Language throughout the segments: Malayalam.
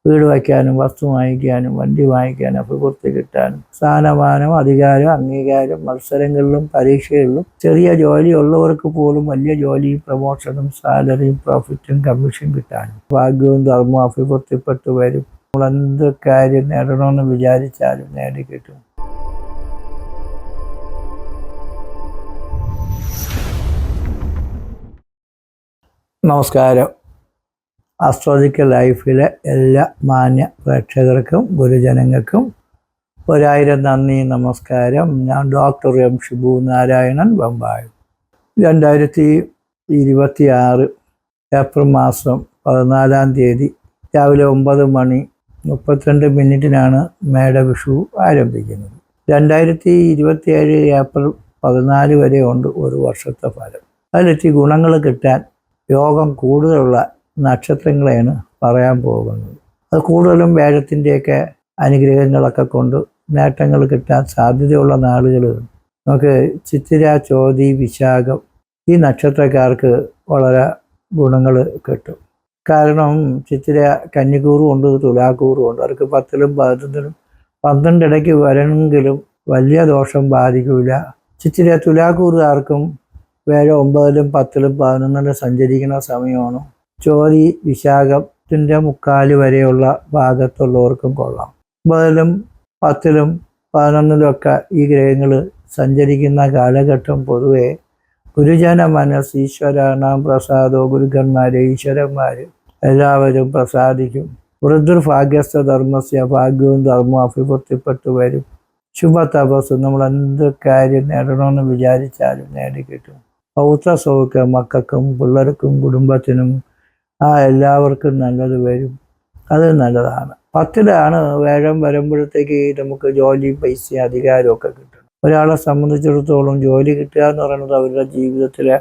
വീട് വയ്ക്കാനും വസ്തു വാങ്ങിക്കാനും വണ്ടി വാങ്ങിക്കാനും അഭിവൃദ്ധി കിട്ടാനും സ്ഥാനമാനം അധികാരം അംഗീകാരം മത്സരങ്ങളിലും പരീക്ഷകളിലും ചെറിയ ജോലി ഉള്ളവർക്ക് പോലും വലിയ ജോലിയും പ്രമോഷനും സാലറിയും പ്രോഫിറ്റും കമ്മീഷൻ കിട്ടാനും ഭാഗ്യവും ധർമ്മവും അഭിവൃദ്ധിപ്പെട്ടു വരും. നമ്മൾ എന്ത് കാര്യം നേടണമെന്ന് വിചാരിച്ചാലും നേടിക്കിട്ടും. നമസ്കാരം. ആസ്ട്രോളജിക്കൽ ലൈഫിലെ എല്ലാ മാന്യ പ്രേക്ഷകർക്കും ഗുരുജനങ്ങൾക്കും 1000 നന്ദി നമസ്കാരം. ഞാൻ doctor M Shibu Narayanan, Bombay. 2026 April മാസം 14-ാം തീയതി രാവിലെ 9:32 മേടവിഷു ആരംഭിക്കുന്നത്. 2027 ഏപ്രിൽ 14 വരെ ഉണ്ട് ഒരു വർഷത്തെ ഫലം. അതിലെത്തി ഗുണങ്ങൾ കിട്ടാൻ യോഗം കൂടുതലുള്ള നക്ഷത്രങ്ങളെയാണ് പറയാൻ പോകുന്നത്. അത് കൂടുതലും വേഴത്തിൻ്റെയൊക്കെ അനുഗ്രഹങ്ങളൊക്കെ കൊണ്ട് നേട്ടങ്ങൾ കിട്ടാൻ സാധ്യതയുള്ള നാളുകൾ നമുക്ക് ചിത്തിര, ചോതി, വിശാഖം ഈ നക്ഷത്രക്കാർക്ക് വളരെ ഗുണങ്ങൾ കിട്ടും. കാരണം ചിത്തിര കന്നിക്കൂറും ഉണ്ട്, തുലാക്കൂറും ഉണ്ട്. അവർക്ക് 10-ലും 11-ലും 12 ഇടയ്ക്ക് വരണമെങ്കിലും വലിയ ദോഷം ബാധിക്കില്ല. ചിത്തിര തുലാക്കൂറുകാർക്കും വേഴ 9-ലും 10-ലും 11-ലും സഞ്ചരിക്കുന്ന സമയമാണ്. ചോതി വിശാഖത്തിൻ്റെ 3/4 വരെയുള്ള ഭാഗത്തുള്ളവർക്കും കൊള്ളാം. 9-ലും 10-ലും 11-ലും ഒക്കെ ഈ ഗ്രഹങ്ങൾ സഞ്ചരിക്കുന്ന കാലഘട്ടം പൊതുവെ ഗുരുജന മനസ്സ് ഈശ്വരാണാം പ്രസാദോ, ഗുരുക്കന്മാര് ഈശ്വരന്മാർ എല്ലാവരും പ്രസാദിക്കും. വൃദ്ധുർഭാഗ്യസ്ഥ ധർമ്മസ്യ, ഭാഗ്യവും ധർമ്മവും അഭിവൃദ്ധിപ്പെട്ടു വരും. ശുഭ തപസ്, നമ്മൾ എന്ത് കാര്യം നേടണമെന്ന് വിചാരിച്ചാലും നേടിക്കിട്ടും. പൗത്ര സൗഖ്യം മക്കൾക്കും പിള്ളേർക്കും കുടുംബത്തിനും എല്ലാവർക്കും നല്ലത് വരും. അത് നല്ലതാണ്. 10-ലാണ് വേഴം വരുമ്പോഴത്തേക്ക് നമുക്ക് ജോലി, പൈസ, അധികാരമൊക്കെ കിട്ടണം. ഒരാളെ സംബന്ധിച്ചിടത്തോളം ജോലി കിട്ടുക എന്ന് പറയുന്നത് അവരുടെ ജീവിതത്തിലെ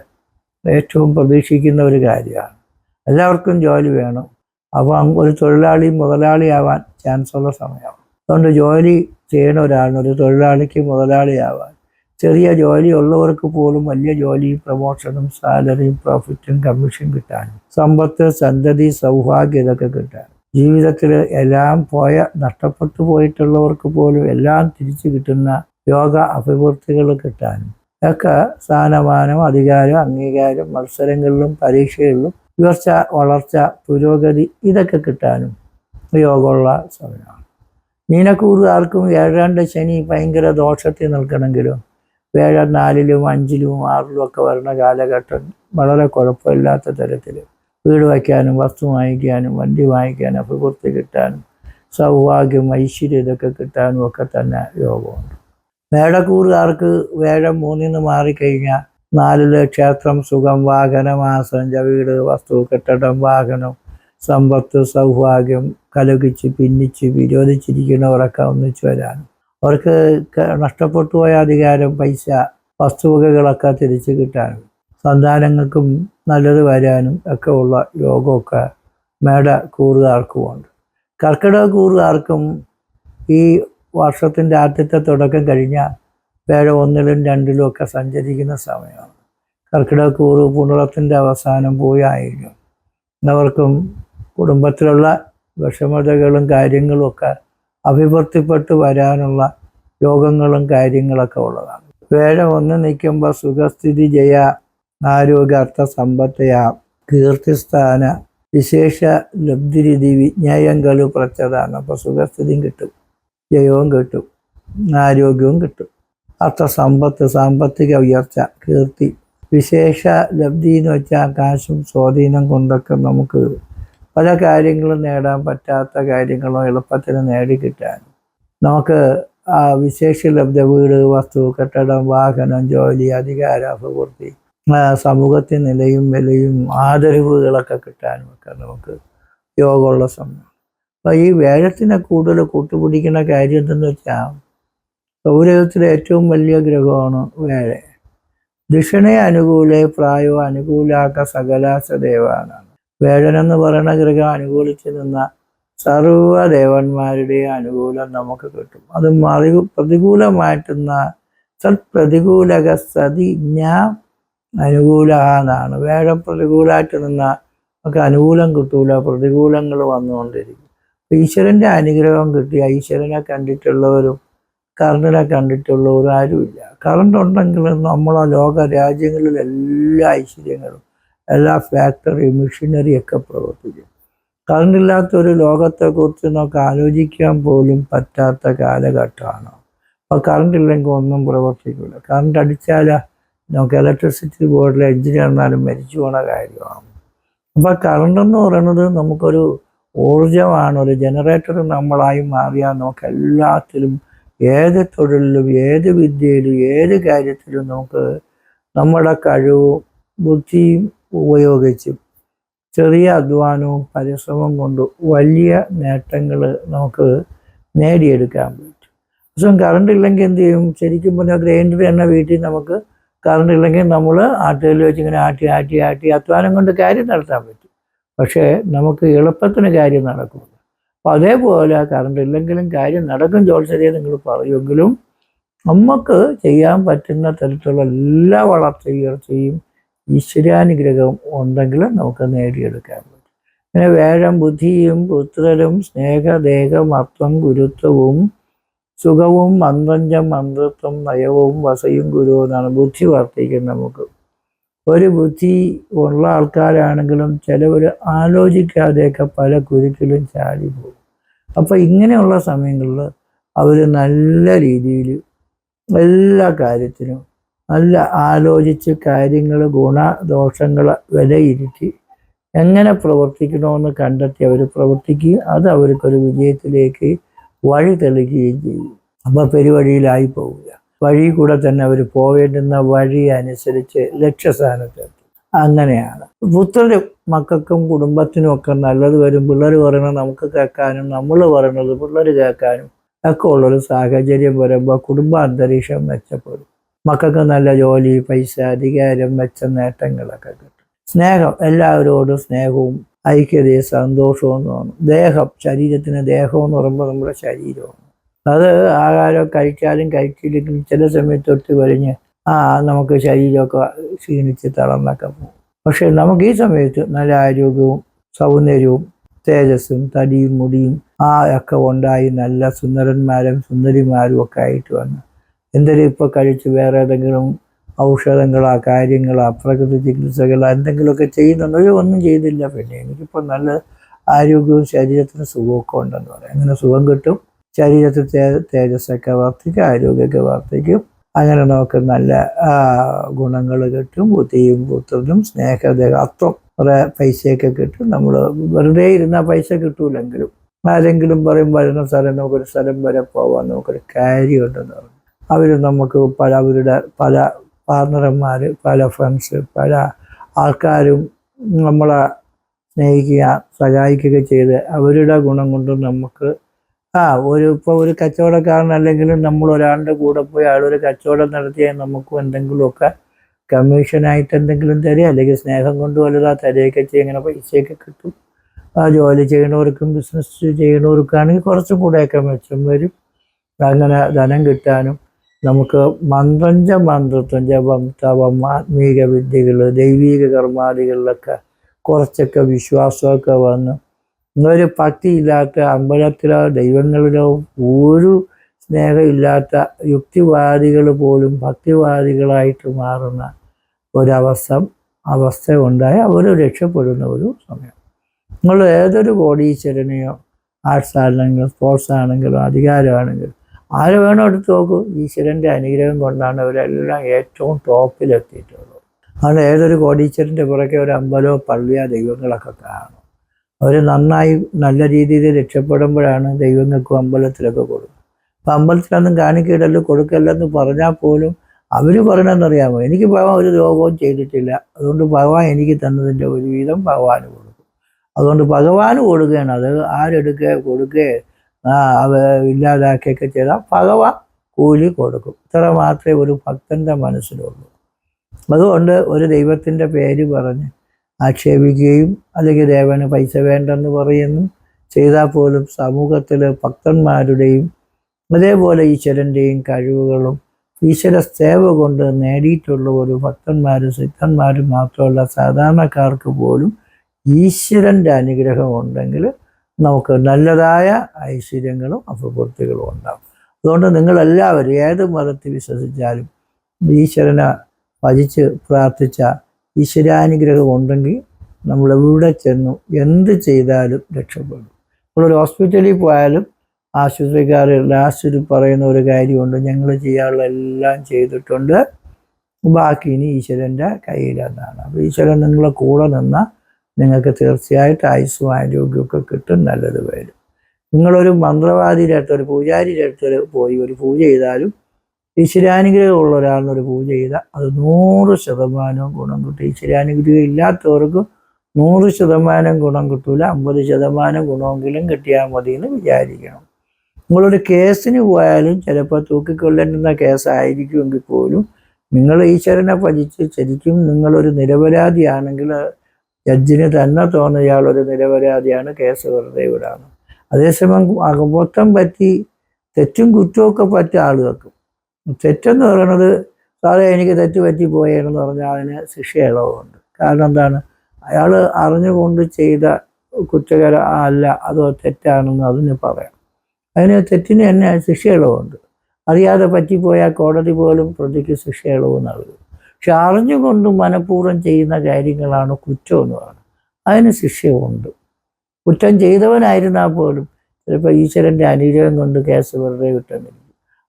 ഏറ്റവും പ്രതീക്ഷിക്കുന്ന ഒരു കാര്യമാണ്. എല്ലാവർക്കും ജോലി വേണം. അപ്പോൾ ഒരു തൊഴിലാളി മുതലാളിയാവാൻ ചാൻസുള്ള സമയമാണ്. അതുകൊണ്ട് ജോലി ചെയ്യുന്ന ഒരാളിന് ഒരു തൊഴിലാളിക്ക് മുതലാളിയാവാൻ ചെറിയ ജോലി ഉള്ളവർക്ക് പോലും വലിയ ജോലിയും പ്രമോഷനും സാലറിയും പ്രോഫിറ്റും കമ്മീഷൻ കിട്ടാനും സമ്പത്ത്, സന്തതി, സൗഭാഗ്യം ഇതൊക്കെ കിട്ടാനും ജീവിതത്തിൽ എല്ലാം നഷ്ടപ്പെട്ടു പോയിട്ടുള്ളവർക്ക് പോലും എല്ലാം തിരിച്ചു കിട്ടുന്ന യോഗ അഭിവൃദ്ധികൾ കിട്ടാനും ഒക്കെ സ്ഥാനമാനം അധികാരം അംഗീകാരം മത്സരങ്ങളിലും പരീക്ഷകളിലും ഉയർച്ച വളർച്ച പുരോഗതി ഇതൊക്കെ കിട്ടാനും യോഗമുള്ള സമയമാണ്. മീനക്കൂറുകാർക്കും 7-2 ശനി ഭയങ്കര ദോഷത്തിൽ നിൽക്കണമെങ്കിലും വേഴ 4-ലും 5-ലും 6-ലും ഒക്കെ വരുന്ന കാലഘട്ടം വളരെ കുഴപ്പമില്ലാത്ത തരത്തിൽ വീട് വയ്ക്കാനും വസ്തു വാങ്ങിക്കാനും വണ്ടി വാങ്ങിക്കാനും അഭിവൃദ്ധി കിട്ടാനും സൗഭാഗ്യം ഐശ്വര്യം ഇതൊക്കെ കിട്ടാനും ഒക്കെ തന്നെ യോഗമുണ്ട്. മേടക്കൂറുകാർക്ക് വേഴം 3-ന്ന് മാറിക്കഴിഞ്ഞാൽ 4-ല് ക്ഷേത്രം, സുഖം, വാഹനം, ആസഞ്ച, വീട്, വസ്തു, കെട്ടിടം, വാഹനം, സമ്പത്ത്, സൗഭാഗ്യം കലകിച്ച് ഭിന്നിച്ച് വിരോധിച്ചിരിക്കുന്നവരൊക്കെ ഒന്നിച്ചു വരാനും അവർക്ക് നഷ്ടപ്പെട്ടു പോയ അധികാരം, പൈസ, വസ്തുവകകളൊക്കെ തിരിച്ചു കിട്ടാനും സന്താനങ്ങൾക്കും നല്ലത് വരാനും ഒക്കെ ഉള്ള യോഗമൊക്കെ മേടക്കൂറുകാർക്കുമുണ്ട്. കർക്കിടക കൂറുകാർക്കും ഈ വർഷത്തിൻ്റെ ആദ്യത്തെ തുടക്കം കഴിഞ്ഞാൽ വേഴ 1-ലും 2-ലും ഒക്കെ സഞ്ചരിക്കുന്ന സമയമാണ്. കർക്കിടക കൂറ് പുണർത്തിൻ്റെ അവസാനം പോയായിരുന്നു. അവർക്കും കുടുംബത്തിലുള്ള വിഷമതകളും കാര്യങ്ങളും ഒക്കെ അഭിവൃദ്ധിപ്പെട്ട് വരാനുള്ള യോഗങ്ങളും കാര്യങ്ങളൊക്കെ ഉള്ളതാണ്. വേഴ 1 നിൽക്കുമ്പോൾ സുഖസ്ഥിതി, ജയ, ആരോഗ്യ, അർത്ഥ, സമ്പത്തയ, കീർത്തിസ്ഥാന, വിശേഷ ലബ്ധിരിതി, വിജ്ഞേയങ്കലു പ്രച്ചതാണ്. അപ്പോൾ സുഖസ്ഥിതിയും കിട്ടും, ജയവും കിട്ടും, ആരോഗ്യവും കിട്ടും, അർത്ഥ സമ്പത്ത്, സാമ്പത്തിക ഉയർച്ച, കീർത്തി, വിശേഷ ലബ്ധി എന്ന് വെച്ചാൽ കാശും സ്വാധീനം കൊണ്ടൊക്കെ നമുക്ക് പല കാര്യങ്ങളും നേടാൻ പറ്റാത്ത കാര്യങ്ങളോ എളുപ്പത്തിന് നേടിക്കിട്ടാൻ നമുക്ക് ആ വിശേഷ ലബ്ധ, വീട്, വസ്തു, കെട്ടിടം, വാഹനം, ജോലി, അധികാര അഭിവൃദ്ധി, സമൂഹത്തിൽ നിലയും വിലയും ആദരവുകളൊക്കെ കിട്ടാനും ഒക്കെ നമുക്ക് യോഗമുള്ള സമയം. അപ്പോൾ ഈ വേഴത്തിനെ കൂടുതൽ കൂട്ടുപിടിക്കുന്ന കാര്യം എന്തെന്ന് വെച്ചാൽ സൗരയൂഥത്തിലെ ഏറ്റവും വലിയ ഗ്രഹമാണ് വേഴ. ദിഷണേ അനുകൂലേ പ്രായോ അനുകൂലാക്ക സകലാസ ദേവാനാണ്. വേഴനെന്ന് പറയുന്ന ഗ്രഹം അനുകൂലിച്ച് നിന്ന സർവ്വദേവന്മാരുടെയും അനുകൂലം നമുക്ക് കിട്ടും. അത് പ്രതികൂലമായിട്ടുന്ന സത്പ്രതികൂലക സതി ജ്ഞാ അനുകൂല എന്നാണ്. വേഴം പ്രതികൂലമായിട്ട് നിന്നാൽ നമുക്ക് അനുകൂലം കിട്ടൂല, പ്രതികൂലങ്ങൾ വന്നുകൊണ്ടിരിക്കും. ഈശ്വരൻ്റെ അനുഗ്രഹം കിട്ടി ഈശ്വരനെ കണ്ടിട്ടുള്ളവരും കറണ്ടിനെ കണ്ടിട്ടുള്ളവരും ആരുമില്ല. കറണ്ട് ഉണ്ടെങ്കിലും നമ്മളെ ലോക രാജ്യങ്ങളിൽ എല്ലാ ഐശ്വര്യങ്ങളും എല്ലാ ഫാക്ടറി മെഷീനറിയൊക്കെ പ്രവർത്തിക്കും. കറണ്ടില്ലാത്ത ഒരു ലോകത്തെക്കുറിച്ച് നമുക്ക് ആലോചിക്കാൻ പോലും പറ്റാത്ത കാലഘട്ടമാണ്. അപ്പോൾ കറണ്ട് ഇല്ലെങ്കിൽ ഒന്നും പ്രവർത്തിക്കില്ല. കറണ്ട് അടിച്ചാൽ നമുക്ക് ഇലക്ട്രിസിറ്റി ബോർഡിലെ എഞ്ചിനീയർമാരും മരിച്ചു പോണ കാര്യമാണ്. അപ്പോൾ കറണ്ട് എന്ന് പറയുന്നത് നമുക്കൊരു ഊർജമാണ്. ഒരു ജനറേറ്റർ നമ്മളായി മാറിയാൽ നമുക്ക് എല്ലാത്തിലും, ഏത് തൊഴിലിലും, ഏത് വിദ്യയിലും, ഏത് കാര്യത്തിലും നമുക്ക് നമ്മുടെ കഴിവും ബുദ്ധിയും ഉപയോഗിച്ചും ചെറിയ അധ്വാനവും പരിശ്രമം കൊണ്ട് വലിയ നേട്ടങ്ങൾ നമുക്ക് നേടിയെടുക്കാൻ പറ്റും. പക്ഷേ കറണ്ട് ഇല്ലെങ്കിൽ എന്ത് ചെയ്യും? ശരിക്കും പറഞ്ഞാൽ ഗ്രൈൻഡർ തന്നെ വീട്ടിൽ നമുക്ക് കറണ്ട് ഇല്ലെങ്കിൽ നമ്മൾ ആട്ടുകല്ലിൽ വെച്ച് ഇങ്ങനെ ആട്ടി അധ്വാനം കൊണ്ട് കാര്യം നടത്താൻ പറ്റും. പക്ഷേ നമുക്ക് എളുപ്പത്തിന് കാര്യം നടക്കില്ല. അപ്പോൾ അതേപോലെ കറണ്ട് ഇല്ലെങ്കിലും കാര്യം നടക്കും ജോത്സ്യരെ നിങ്ങൾ പറയുമെങ്കിലും നമുക്ക് ചെയ്യാൻ പറ്റുന്ന തരത്തിലുള്ള എല്ലാ വളർച്ചയും ഉയർച്ചയും ഈശ്വരാനുഗ്രഹം ഉണ്ടെങ്കിൽ നമുക്ക് നേടിയെടുക്കാൻ പറ്റും. പിന്നെ വേഴം ബുദ്ധിയും പുത്രരും സ്നേഹദേഹം അർത്ഥം ഗുരുത്വവും സുഖവും മന്ത്രഞ്ചം മന്ത്രത്വം നയവും വസയും ഗുരു എന്നാണ്. ബുദ്ധി വർദ്ധിക്കും. നമുക്ക് ഒരു ബുദ്ധി ഉള്ള ആൾക്കാരാണെങ്കിലും ചിലവർ ആലോചിക്കാതെയൊക്കെ പല കുരുക്കിലും ചാടി പോകും. അപ്പോൾ ഇങ്ങനെയുള്ള സമയങ്ങളിൽ അവർ നല്ല രീതിയിൽ എല്ലാ കാര്യത്തിനും നല്ല ആലോചിച്ച് കാര്യങ്ങൾ ഗുണദോഷങ്ങൾ വിലയിരുത്തി എങ്ങനെ പ്രവർത്തിക്കണമെന്ന് കണ്ടെത്തി അവർ പ്രവർത്തിക്കുകയും അത് അവർക്കൊരു വിജയത്തിലേക്ക് വഴി തെളിക്കുകയും ചെയ്യും. അപ്പോൾ പെരുവഴിയിലായി പോവില്ല. വഴി കൂടെ തന്നെ അവർ പോവേണ്ടുന്ന വഴി അനുസരിച്ച് ലക്ഷ്യസ്ഥാനത്തെത്തും. അങ്ങനെയാണ് പുത്രരും മക്കൾക്കും കുടുംബത്തിനും ഒക്കെ നല്ലത് വരും. പിള്ളേർ പറയണത് നമുക്ക് കേൾക്കാനും നമ്മൾ പറയണത് പിള്ളേർ കേൾക്കാനും ഒക്കെ ഉള്ളൊരു സാഹചര്യം വരുമ്പോൾ കുടുംബാന്തരീക്ഷം മെച്ചപ്പെടും. മക്കൾക്ക് നല്ല ജോലി, പൈസ, അധികാരം, മെച്ച നേട്ടങ്ങളൊക്കെ കിട്ടും. സ്നേഹം, എല്ലാവരോടും സ്നേഹവും ഐക്യതയും സന്തോഷവും തോന്നും. ദേഹം, ശരീരത്തിന് ദേഹം എന്ന് പറയുമ്പോൾ നമ്മുടെ ശരീരമാണ്. അത് ആഹാരം കഴിച്ചാലും കഴിച്ചില്ലെങ്കിലും ചില സമയത്തൊട്ട് കഴിഞ്ഞ് നമുക്ക് ശരീരമൊക്കെ ക്ഷീണിച്ച് തളർന്നൊക്കെ പോകും. പക്ഷെ നമുക്ക് ഈ സമയത്ത് നല്ല ആരോഗ്യവും സൗന്ദര്യവും തേജസ്സും തടിയും മുടിയും ഒക്കെ ഉണ്ടായി നല്ല സുന്ദരന്മാരും സുന്ദരിമാരും ഒക്കെ ആയിട്ട് വന്ന് എന്തെങ്കിലും ഇപ്പോൾ കഴിച്ച് വേറെ ഏതെങ്കിലും ഔഷധങ്ങളോ കാര്യങ്ങളോ പ്രകൃതി ചികിത്സകളോ എന്തെങ്കിലുമൊക്കെ ചെയ്യുന്നുണ്ടോ? ഒന്നും ചെയ്തില്ല. പിന്നെ എനിക്കിപ്പോൾ നല്ല ആരോഗ്യവും ശരീരത്തിന് സുഖമൊക്കെ ഉണ്ടെന്ന് പറയാം. അങ്ങനെ സുഖം കിട്ടും, ശരീരത്തിൽ തേജസ്സൊക്കെ വർദ്ധിക്കും, ആരോഗ്യമൊക്കെ വർദ്ധിക്കും. അങ്ങനെ നമുക്ക് നല്ല ഗുണങ്ങൾ കിട്ടും. ബുദ്ധിയും പുത്രനും സ്നേഹദേഹത്വം കുറേ പൈസയൊക്കെ കിട്ടും. നമ്മൾ വെറുതെ ഇരുന്നാൽ പൈസ കിട്ടൂലെങ്കിലും ആരെങ്കിലും പറയും വരുന്ന സ്ഥലം നമുക്കൊരു സ്ഥലം വരെ പോകാൻ നമുക്കൊരു കാര്യമുണ്ടെന്ന് പറഞ്ഞു. അവർ നമുക്ക് അവരുടെ പല പാർട്ണർമാർ, പല ഫ്രണ്ട്സ്, പല ആൾക്കാരും നമ്മളെ സ്നേഹിക്കുക സഹായിക്കുകയൊക്കെ ചെയ്ത് അവരുടെ ഗുണം കൊണ്ട് നമുക്ക് ഇപ്പോൾ ഒരു കച്ചവടക്കാരനല്ലെങ്കിലും നമ്മൾ ഒരാളുടെ കൂടെ പോയി അയാളൊരു കച്ചവടം നടത്തിയാൽ നമുക്കും എന്തെങ്കിലുമൊക്കെ കമ്മീഷനായിട്ട് എന്തെങ്കിലും തരിക, അല്ലെങ്കിൽ സ്നേഹം കൊണ്ട് വലുതാ തരികയൊക്കെ ചെയ്യും. ഇങ്ങനെ പൈസയൊക്കെ കിട്ടും. ജോലി ചെയ്യണവർക്കും ബിസിനസ് ചെയ്യണവർക്കാണെങ്കിൽ കുറച്ചും കൂടെയൊക്കെ മെച്ചം വരും. അങ്ങനെ ധനം കിട്ടാനും നമുക്ക് മന്ത്രത്വം, ജപം, തപം, ആത്മീക വിദ്യകൾ, ദൈവീക കർമാദികളിലൊക്കെ കുറച്ചൊക്കെ വിശ്വാസമൊക്കെ വന്ന് ഒരു ഭക്തിയില്ലാത്ത അമ്പലത്തിലോ ദൈവങ്ങളിലോ ഒരു സ്നേഹമില്ലാത്ത യുക്തിവാദികൾ പോലും ഭക്തിവാദികളായിട്ട് മാറുന്ന അവസ്ഥ ഉണ്ടായി അവർ രക്ഷപ്പെടുന്ന ഒരു സമയം. നിങ്ങൾ ഏതൊരു കോടീശ്വരനെയോ ആർട്സ് ആണെങ്കിലും സ്പോർട്സ് ആണെങ്കിലും അധികാരമാണെങ്കിലും ആര് വേണോ എടുത്ത് നോക്കൂ, ഈശ്വരൻ്റെ അനുഗ്രഹം കൊണ്ടാണ് അവരെല്ലാം ഏറ്റവും ടോപ്പിലെത്തിയിട്ടുള്ളത്. അതുകൊണ്ട് ഏതൊരു കോടീശ്വരൻ്റെ പുറകെ ഒരു അമ്പലമോ പള്ളിയോ ദൈവങ്ങളൊക്കെ കാണും. അവർ നന്നായി നല്ല രീതിയിൽ രക്ഷപ്പെടുമ്പോഴാണ് ദൈവങ്ങൾക്കും അമ്പലത്തിലൊക്കെ കൊടുക്കും. അപ്പം അമ്പലത്തിലൊന്നും കാണിക്കയിടല്ലോ കൊടുക്കല്ലെന്ന് പറഞ്ഞാൽ പോലും അവർ പറയണമെന്നറിയാമോ, എനിക്ക് ഭഗവാൻ ഒരു രോഗവും ചെയ്തിട്ടില്ല, അതുകൊണ്ട് ഭഗവാൻ എനിക്ക് തന്നതിൻ്റെ ഒരു വീതം ഭഗവാന് കൊടുക്കും. അതുകൊണ്ട് ഭഗവാന് കൊടുക്കുകയാണ്. അത് കൊടുക്കുകയോ ഇല്ലാതാക്കിയൊക്കെ ചെയ്താൽ ഭഗവാൻ കൂലി കൊടുക്കും. ഇത്ര മാത്രമേ ഒരു ഭക്തൻ്റെ മനസ്സിലുള്ളൂ. അതുകൊണ്ട് ഒരു ദൈവത്തിൻ്റെ പേര് പറഞ്ഞ് ആക്ഷേപിക്കുകയും അല്ലെങ്കിൽ ദേവന് പൈസ വേണ്ടെന്ന് പറയുന്നു ചെയ്താൽ പോലും സമൂഹത്തിൽ ഭക്തന്മാരുടെയും അതേപോലെ ഈശ്വരൻ്റെയും കഴിവുകളും ഈശ്വര സേവ കൊണ്ട് നേടിയിട്ടുള്ള ഒരു ഭക്തന്മാരും സിദ്ധന്മാരും മാത്രമല്ല സാധാരണക്കാർക്ക് പോലും ഈശ്വരൻ്റെ അനുഗ്രഹം ഉണ്ടെങ്കിൽ നമുക്ക് നല്ലതായ ഐശ്വര്യങ്ങളും അഭിവൃദ്ധികളും ഉണ്ടാകും. അതുകൊണ്ട് നിങ്ങളെല്ലാവരും ഏത് മതത്തിൽ വിശ്വസിച്ചാലും ഈശ്വരനെ ഭജിച്ച് പ്രാർത്ഥിച്ച ഈശ്വരാനുഗ്രഹം ഉണ്ടെങ്കിൽ നമ്മൾ എവിടെ ചെന്നു എന്ത് ചെയ്താലും രക്ഷപ്പെടും. നമ്മളൊരു ഹോസ്പിറ്റലിൽ പോയാലും ആശുപത്രിക്കാർ ലാസ്റ്റിൽ പറയുന്ന ഒരു കാര്യമുണ്ട്, ഞങ്ങൾ ചെയ്യാനുള്ള എല്ലാം ചെയ്തിട്ടുണ്ട്, ബാക്കി ഇനി ഈശ്വരൻ്റെ കയ്യിലെന്നാണ്. അപ്പോൾ ഈശ്വരൻ നിങ്ങളെ കൂടെ നിന്നാൽ നിങ്ങൾക്ക് തീർച്ചയായിട്ടും ആയുസ്സും ആരോഗ്യമൊക്കെ കിട്ടും, നല്ലത് വരും. നിങ്ങളൊരു മന്ത്രവാദിയുടെ അടുത്ത് ഒരു പൂജാരിയുടെ അടുത്ത് പോയി ഒരു പൂജ ചെയ്താലും ഈശ്വരാനുഗ്രഹമുള്ള ഒരാളിനൊരു പൂജ ചെയ്താൽ അത് 100% ഗുണം കിട്ടും. ഈശ്വരാനുഗ്രഹം ഇല്ലാത്തവർക്ക് 100% ഗുണം കിട്ടൂല, 50% ഗുണമെങ്കിലും കിട്ടിയാൽ മതി എന്ന് വിചാരിക്കണം. നിങ്ങളൊരു കേസിന് പോയാലും ചിലപ്പോൾ തൂക്കിക്കൊല്ലേണ്ടുന്ന കേസായിരിക്കുമെങ്കിൽ പോലും നിങ്ങൾ ഈശ്വരനെ ഭജിച്ച് ശരിക്കും നിങ്ങളൊരു നിരപരാധിയാണെങ്കിൽ ജഡ്ജിന് തന്നെ തോന്നുന്ന ഇയാളൊരു നിരപരാധിയാണ്, കേസ് വെറുതെ വിടാണ്. അതേസമയം അകമ്പൊത്തം പറ്റി തെറ്റും കുറ്റമൊക്കെ പറ്റിയ ആളുകൾക്ക് തെറ്റെന്ന് പറയുന്നത് സാറേ എനിക്ക് തെറ്റ് പറ്റിപ്പോയെന്ന് പറഞ്ഞാൽ അതിന് ശിക്ഷ ഇളവുണ്ട്. കാരണം എന്താണ്, അയാൾ അറിഞ്ഞുകൊണ്ട് ചെയ്ത കുറ്റകര അല്ല അതോ തെറ്റാണെന്ന് അതിന് പറയാം. അതിന് തെറ്റിന് തന്നെ ശിക്ഷ ഇളവുണ്ട്. അറിയാതെ പറ്റിപ്പോയാൽ കോടതി പോലും പ്രതിക്ക് ശിക്ഷ ഇളവ് നൽകും. പക്ഷെ അറിഞ്ഞുകൊണ്ട് മനഃപൂർവ്വം ചെയ്യുന്ന കാര്യങ്ങളാണ് കുറ്റം എന്ന് പറയുന്നത്, അതിന് ശിക്ഷയുണ്ട്. കുറ്റം ചെയ്തവനായിരുന്നാൽ പോലും ചിലപ്പോൾ ഈശ്വരൻ്റെ അനുഗ്രഹം കൊണ്ട് കേസ് വെറുതെ വിട്ടെന്നിരിക്കും.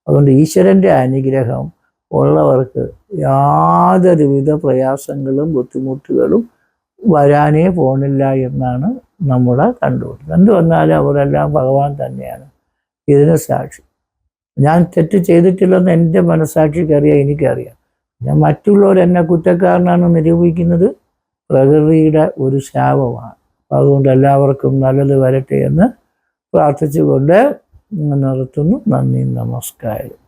അതുകൊണ്ട് ഈശ്വരൻ്റെ അനുഗ്രഹം ഉള്ളവർക്ക് യാതൊരുവിധ പ്രയാസങ്ങളും ബുദ്ധിമുട്ടുകളും വരാനേ പോണില്ല എന്നാണ് നമ്മുടെ കണ്ടുപിടുത്തം. എന്ത് വന്നാലും അവരെല്ലാം ഭഗവാൻ തന്നെയാണ് ഇതിന് സാക്ഷി. ഞാൻ തെറ്റ് ചെയ്തിട്ടില്ലെന്ന് എൻ്റെ മനസ്സാക്ഷിക്കറിയാം, എനിക്കറിയാം. ഞാൻ മറ്റുള്ളവർ എന്നെ കുറ്റക്കാരനാണ് നിരൂപിക്കുന്നത് പ്രകൃതിയുടെ ഒരു ശാപമാണ്. അതുകൊണ്ട് എല്ലാവർക്കും നല്ലത് വരട്ടെ എന്ന് പ്രാർത്ഥിച്ചുകൊണ്ട് നിർത്തുന്നു. നന്ദി, നമസ്കാരം.